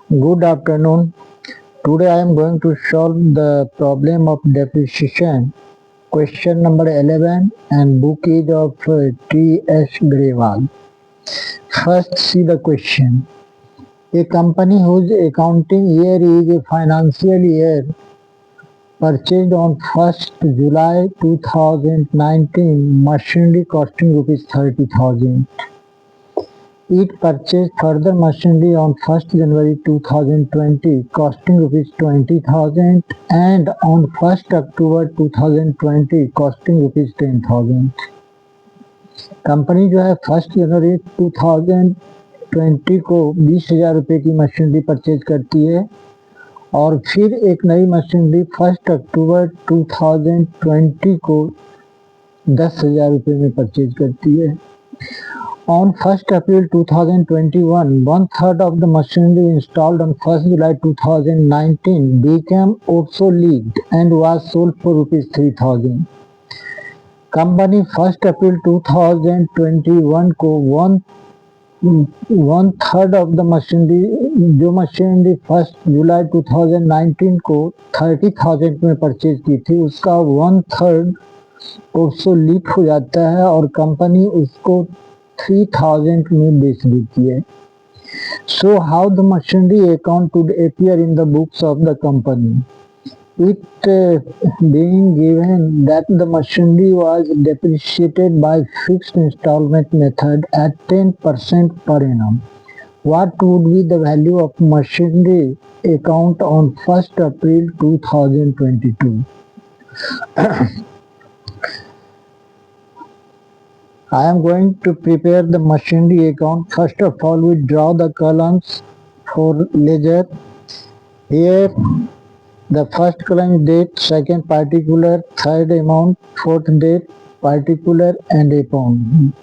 Good afternoon. Today I am going to solve the problem of depreciation, question number 11, and book is of T.S. Grewal. First, see the question. A company whose accounting year is a financial year purchased on 1st July 2019 machinery costing rupees 30,000. It purchased further machinery on 1st January 2020 costing rupees 20,000 and on 1st October 2020 costing rupees 10,000. Company जो है 1 जनवरी 2020 को 20,000 रुपये की machinery purchase करती है और फिर एक नई मशीनरी 1 अक्टूबर 2020 को 10,000 रुपये में परचेज करती है. On 1st April 2021, one-third of the machinery installed on 1st July 2019 became obsolete and was sold for rupees 3,000. Company 1st April 2021 को one third of the machinery जो मशीनरी 1st जुलाई 2019 को 30,000 में परचेज की थी उसका 1/3 obsolete हो जाता है और कंपनी उसको 3,000 में बेच देती है. So how the machinery account would appear in the books of the company? It being given that the machinery was depreciated by fixed installment method at 10% per annum. What would be the value of machinery account on 1st April 2022? I am going to prepare the machinery account. First of all, we draw the columns for ledger. Here, the first column is date, second particular, third amount, fourth date, particular, and amount.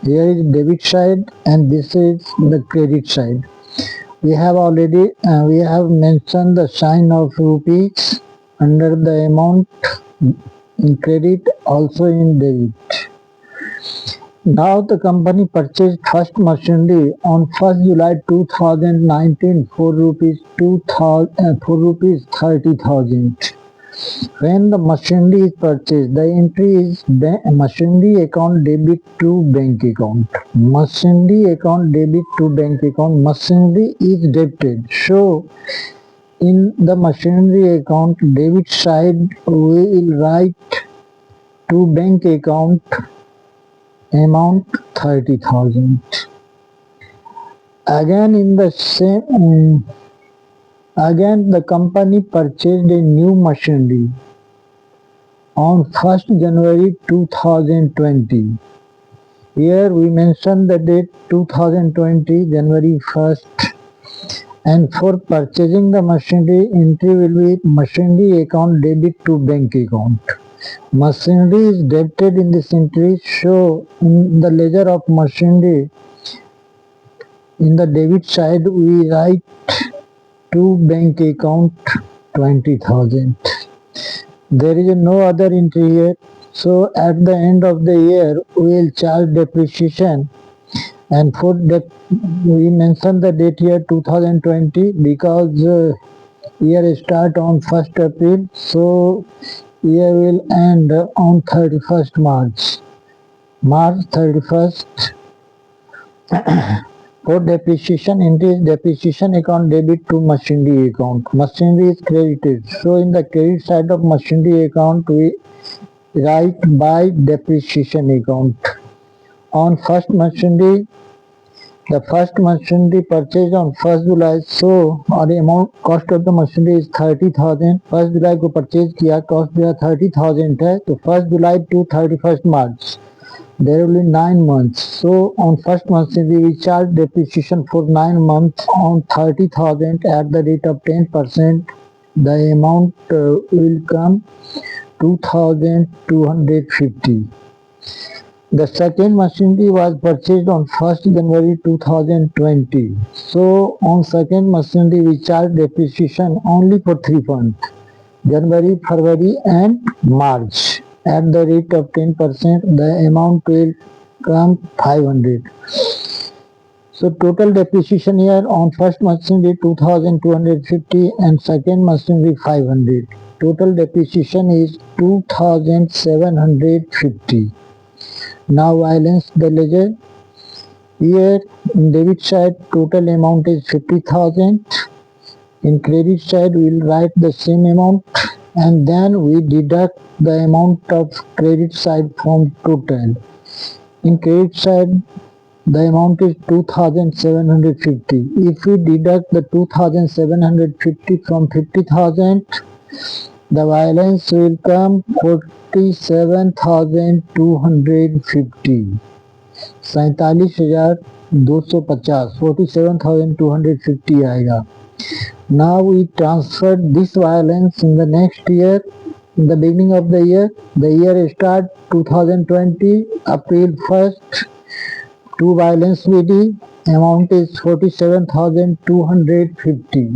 Here is debit side, and this is the credit side. We have mentioned the sign of rupees under the amount in credit, also in debit. Now the company purchased first machinery on 1st July 2019 for rupees 30,000. When the machinery is purchased, the entry is machinery account debit to bank account. Machinery account debit to bank account. Machinery is debited. So in the machinery account debit side, we will write to bank account amount 30,000. Again the company purchased a new machinery on 1st January 2020. Here we mention the date 2020 January 1st, and for purchasing the machinery entry will be machinery account debit to bank account. Machinery is debited in this entry, so in the ledger of machinery, in the debit side we write to bank account 20,000. There is no other entry here, so at the end of the year we will charge depreciation, and for that we mention the date here 2020 because year start on 1st April, so year will end on 31st March 31st. For depreciation, entry is depreciation account debit to machinery account. Machinery is credited. So in the credit side of machinery account, we write by depreciation account. On first machinery, the first machinery purchased on 1st July, so और amount cost of the machinery is 30,000. 1st July को purchase किया, cost जो है 30,000 है, तो 1st July to 31st March. There will be 9 months. So on first machinery we charge depreciation for 9 months on 30,000 at the rate of 10%. The amount will come 2,250. The second machinery was purchased on 1st January 2020. So on second machinery we charge depreciation only for 3 months, January, February and March. At the rate of 10%, the amount will come 500. So total depreciation here on first machinery 2250 and second machinery 500. Total depreciation is 2750. Now balance the ledger. Here in debit side total amount is 50,000. In credit side we will write the same amount and then we deduct the amount of credit side from total. In credit side the amount is 2750. If we deduct the 2750 from 50,000, the balance will come 47,250. 47,250 47,250 आएगा. Now we transfer this balance in the next year. In the beginning of the year start 2020 April 1st. To balance BD amount is 47,250.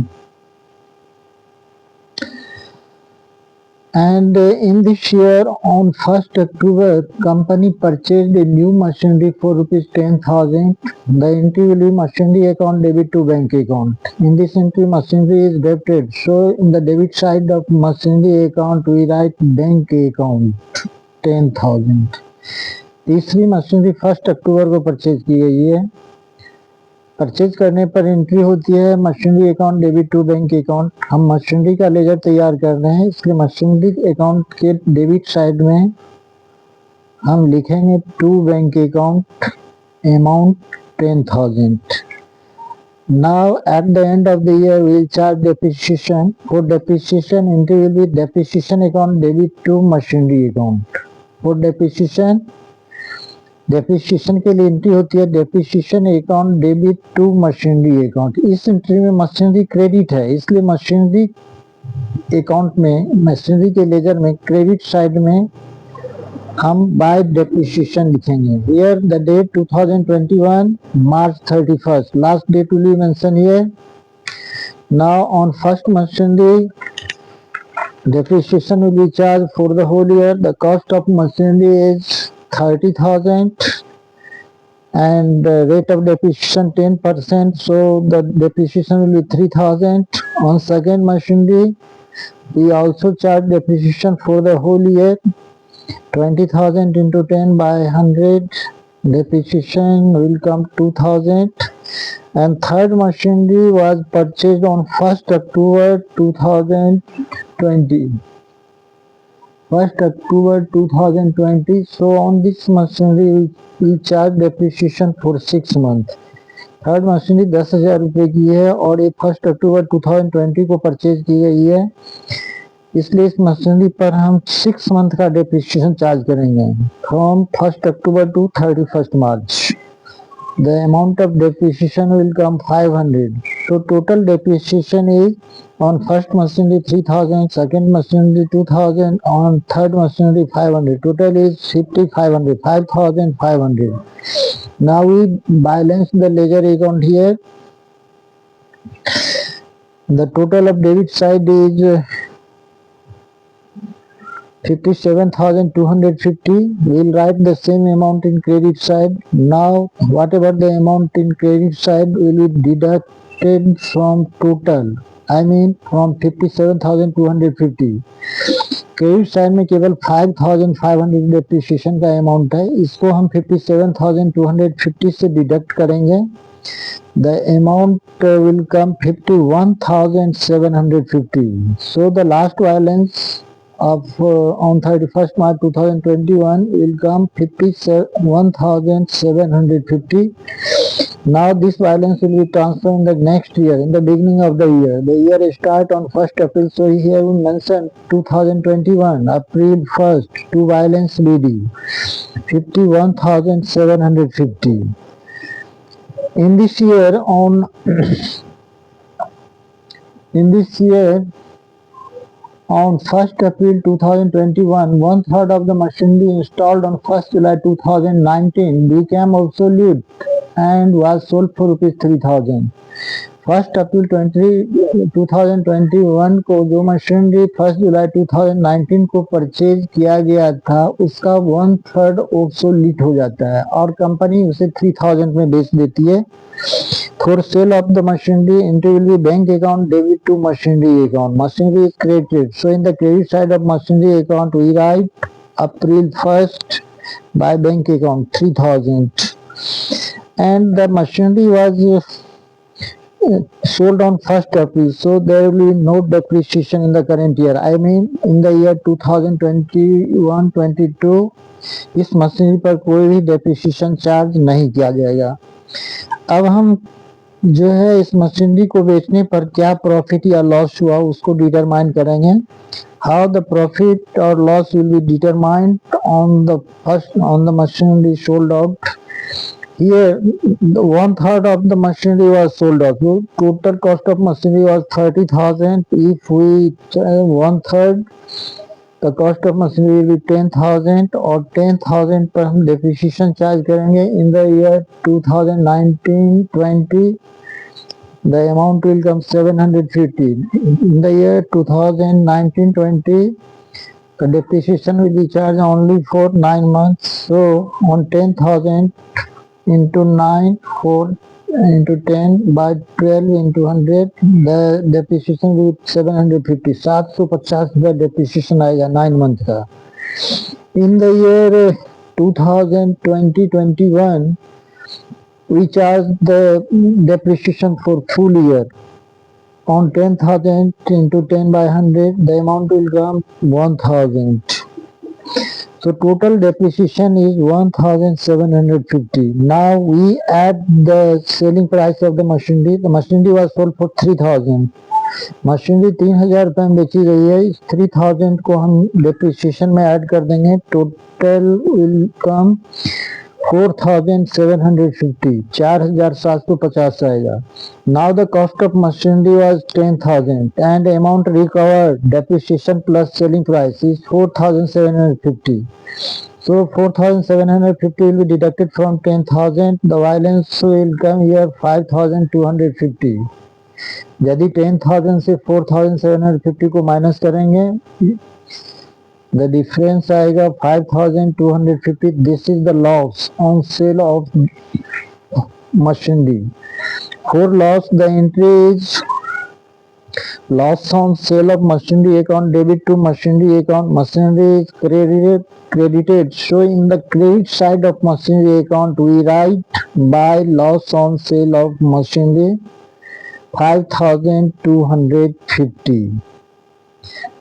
And in this year on 1st October company purchased a new machinery for rupees 10,000. The entry will be machinery account debit to bank account. In this entry machinery is debited, so in the debit side of machinery account we write bank account 10,000. तीसरी machinery 1 अक्टूबर को purchase की गई है. Purchase करने पर entry होती है machinery account debit to bank account. हम मशीनरी का लेजर तैयार कर रहे हैं, इसलिए मशीनरी अकाउंट के डेबिट साइड में हम लिखेंगे to bank account amount 10,000. Now at the end of the year we will charge depreciation. For depreciation entry will be depreciation account debit to machinery account. For depreciation के लिए entry होती है depreciation account debit to machinery account. इस entry में machinery credit है, इसलिए machinery account में machinery के लेजर में क्रेडिट साइड में हम बाय डेप्रिसिएशन लिखेंगे. Here the date 2021 March 31st. Last date will be mention here. Now on first machinery depreciation will be charged for the whole year. The cost of machinery is 30,000 and rate of depreciation 10%, so the depreciation will be 3,000. On second machinery we also charge depreciation for the whole year 20,000 into 10 by 100. Depreciation will come 2,000. And third machinery was purchased on 1st October 2020. 1st October 2020. So on this machinery we charge depreciation for 6 months. Third machinery 10,000 रुपये की है और ये 1 अक्टूबर 2020 को purchase की गई है, इसलिए इस मशीनरी पर हम 6 मंथ का डेप्रिसिएशन चार्ज करेंगे from 1 October to 31 March. The amount of depreciation will come 500. So total depreciation is on first machinery 3,000, second machinery 2,000, on third machinery 500. Total is 5,500, 5,500. Now we balance the ledger account here. The total of debit side is 57,250. We will write the same amount in credit side. Now whatever the amount in credit side will be deducted from total, I mean from 57,250. Credit side में केवल 5,500 depreciation का amount है, इसको हम 57,250 से deduct करेंगे. The amount will come 51,750. So the last balance of on 31st March 2021 will come 51,750. Now this balance will be transferred in the next year, in the beginning of the year. The year start on 1st April, so here we mention 2021 April 1st to balance BD 51,750. In this year on on 1st April 2021, 1/3 of the machinery installed on 1st July 2019 became obsolete and was sold for rupees 3,000. 1 अप्रैल 2021 को जो machinery 1 जुलाई 2019 को purchase किया गया था उसका 1/3 obsolete हो जाता है और कंपनी उसे 3000 में बेच देती है. For sale of the machinery, entry will be bank account debit to machinery account. Machinery is credited. So in the credit side of machinery account, we write April 1st by bank account 3000. And the machinery was sold on 1st April. So there will be no depreciation in the current year. I mean in the year 2021-22 इस machinery पर कोई भी depreciation charge नहीं किया जाएगा. अब हम जो है इस मशीनरी को बेचने पर क्या प्रॉफिट या लॉस हुआ उसको डिटरमाइन करेंगे. हाउ द प्रॉफिट और loss will be determined on the machinery sold out. Here, 1/3 of the machinery was sold off. So total cost of machinery was 30,000. If we 1/3, the cost of machinery will be 10,000 और 10,000 पर हम depreciation charge करेंगे. In the year 2019-20, the amount will come 750. In the year 2019-20, the depreciation will be charged only for 9 months. So on 10,000 into 9, 4 into 10 by 12 into 100, the depreciation will be 750. 750 रुपया depreciation आएगा 9 month का. In the year 2020-21, we charge the depreciation for full year. On 10,000 into 10 by 100, the amount will come 1,000. So total depreciation is 1,750. Now we add the selling price of the machinery. The machinery was sold for 3,000. Machinery 3,000 रुपये में बेची गई है. इस 3,000 को हम depreciation में add कर देंगे. Total will come 4,750. 4,750 आएगा. Now the cost of machinery was 10,000 and amount recovered depreciation plus selling price is 4,750. So 4,750 will be deducted from 10,000. The balance will come here 5,250. यदि 10,000 से 4,750 को माइनस करेंगे the difference आएगा 5,250. This is the loss on sale of machinery. For loss, the entry is loss on sale of machinery account debit to machinery account. Machinery is credited. So in the credit side of machinery account, we write by loss on sale of machinery 5,250.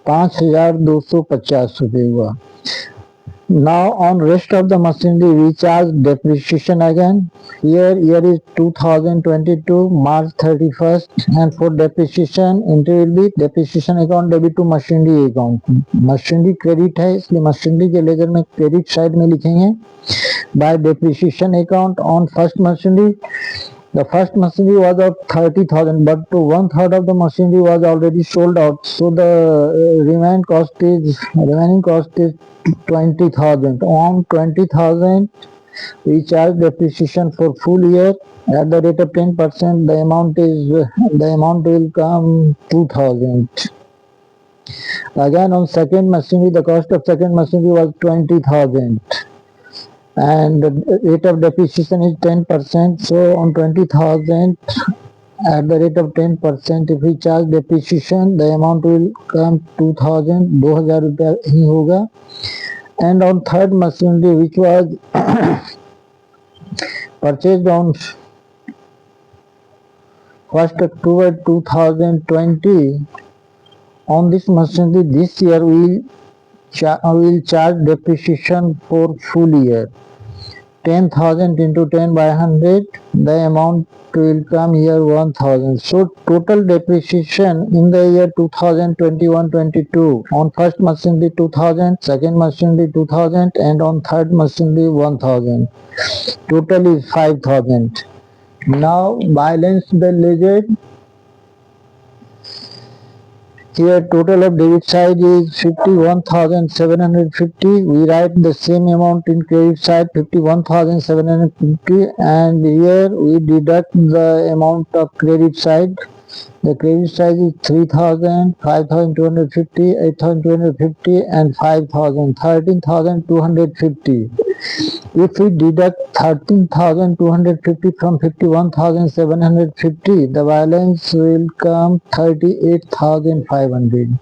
5,250 रुपये हुआ. Now on rest of the machinery we charge depreciation again. Here year is 2022 March 31st and for depreciation entry will be depreciation account debit to machinery account. Machinery credit है इसलिए machinery के ledger में credit side में लिखेंगे by depreciation account on first machinery. The first machinery was of 30,000 but 1/3 of the machinery was already sold out. So the remaining cost is 20,000. On 20,000 we charge depreciation for full year at the rate of 10%. The amount will come 2,000. Again on second machinery the cost of second machinery was 20,000 and the rate of depreciation is 10%. So on 20,000 at the rate of 10% if we charge depreciation the amount will come 2,000. 2,000 रुपया ही होगा. And on third machinery which was purchased on 1st October 2020, on this machinery this year we will charge depreciation for full year. 10,000 into 10 by 100, the amount will come here 1,000. So total depreciation in the year 2021-22 on first machinery 2,000, second machinery 2,000 and on third machinery 1,000. Total is 5,000. Now balance the ledger. Here total of debit side is 51,750. We write the same amount in credit side 51,750, and here we deduct the amount of credit side. The credit side is 3,000, 5,250, 8,250 and 5,000, 13,250. If we deduct 13,250 from 51,750, the balance will come 38,500.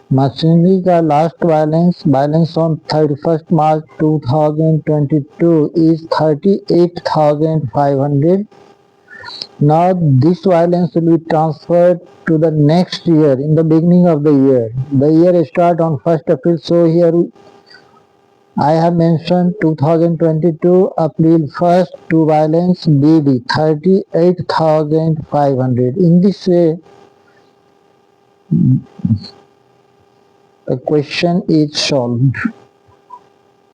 Machinery का last balance on 31st March 2022 is 38,500. Now this balance will be transferred to the next year in the beginning of the year. The year start on 1st April, so here I have mentioned 2022 April 1st to balance BD 38,500. In this way, the question is solved.